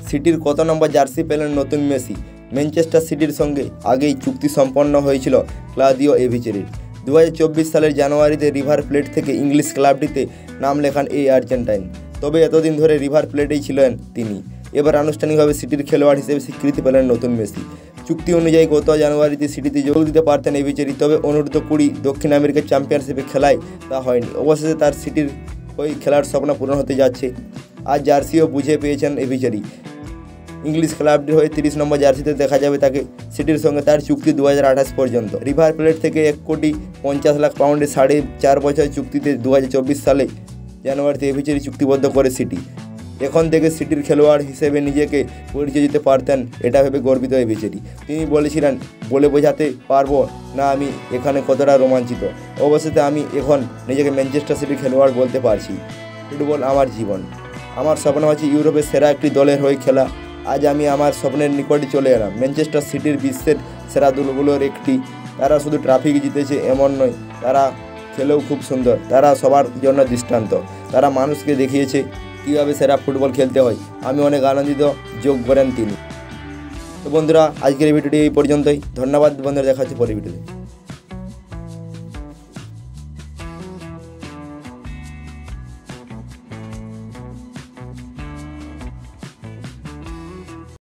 সিটির কত নম্বর জার্সি পেলেন নতুন মেসি? ম্যানচেস্টার সিটির সঙ্গে আগেই চুক্তি সম্পন্ন হয়েছিল ক্লাউদিও এভিচেরির। 2024 সালের জানুয়ারিতে রিভার প্লেট থেকে ইংলিশ ক্লাবটিতে নাম লেখান এই আর্জেন্টাইন। তবে এতদিন ধরে রিভার প্লেটেই ছিলেন তিনি। এবার আনুষ্ঠানিকভাবে সিটির খেলোয়াড় হিসেবে স্বীকৃতি পেলেন নতুন মেসি। চুক্তি অনুযায়ী গত জানুয়ারিতে সিটিতে যোগ দিতে পারতেন এভিচেরি, তবে অনূর্ধ্ব-20 দক্ষিণ আমেরিকার চ্যাম্পিয়নশিপে খেলায় তা হয়নি। অবশেষে তার সিটির হয়ে খেলার স্বপ্ন পূরণ হতে যাচ্ছে। আজ জার্সিও বুঝে পেয়েছেন এভিচেরি। ইংলিশ ক্লাবটির হয়ে 30 নম্বর জার্সিতে দেখা যাবে তাকে। সিটির সঙ্গে তার চুক্তি 2028 পর্যন্ত। রিভার প্লেট থেকে 1,50,00,000 পাউন্ডের 4.5 বছর চুক্তিতে 2024 সালে জানুয়ারিতে এভিচেরি চুক্তিবদ্ধ করে সিটি। এখন থেকে সিটির খেলোয়াড় হিসেবে নিজেকে পরিচয় দিতে পারতেন, এটা ভেবে গর্বিত এভিচেরি। তিনি বলেছিলেন, বলে বোঝাতে পারবো না আমি এখানে কতটা রোমাঞ্চিত। অবশেষে আমি এখন নিজেকে ম্যানচেস্টার সিটির খেলোয়াড় বলতে পারছি। ফুটবল আমার জীবন। আমার স্বপ্ন হচ্ছে ইউরোপের সেরা একটি দলের হয়ে খেলা। আজ আমি আমার স্বপ্নের নিকটে চলে এলাম। ম্যানচেস্টার সিটির বিশ্বের সেরা দলগুলোর একটি। তারা শুধু ট্রফি জিতেছে এমন নয়, তারা খেলেও খুব সুন্দর। তারা সবার জন্য দৃষ্টান্ত। তারা মানুষকে দেখিয়েছে কীভাবে সেরা ফুটবল খেলতে হয়। আমি অনেক আনন্দিত, যোগ করেন তিনি। তো বন্ধুরা, আজকের এই ভিডিওটি এই পর্যন্তই। ধন্যবাদ বন্ধুরা, দেখা হচ্ছে পরের ভিডিওতে।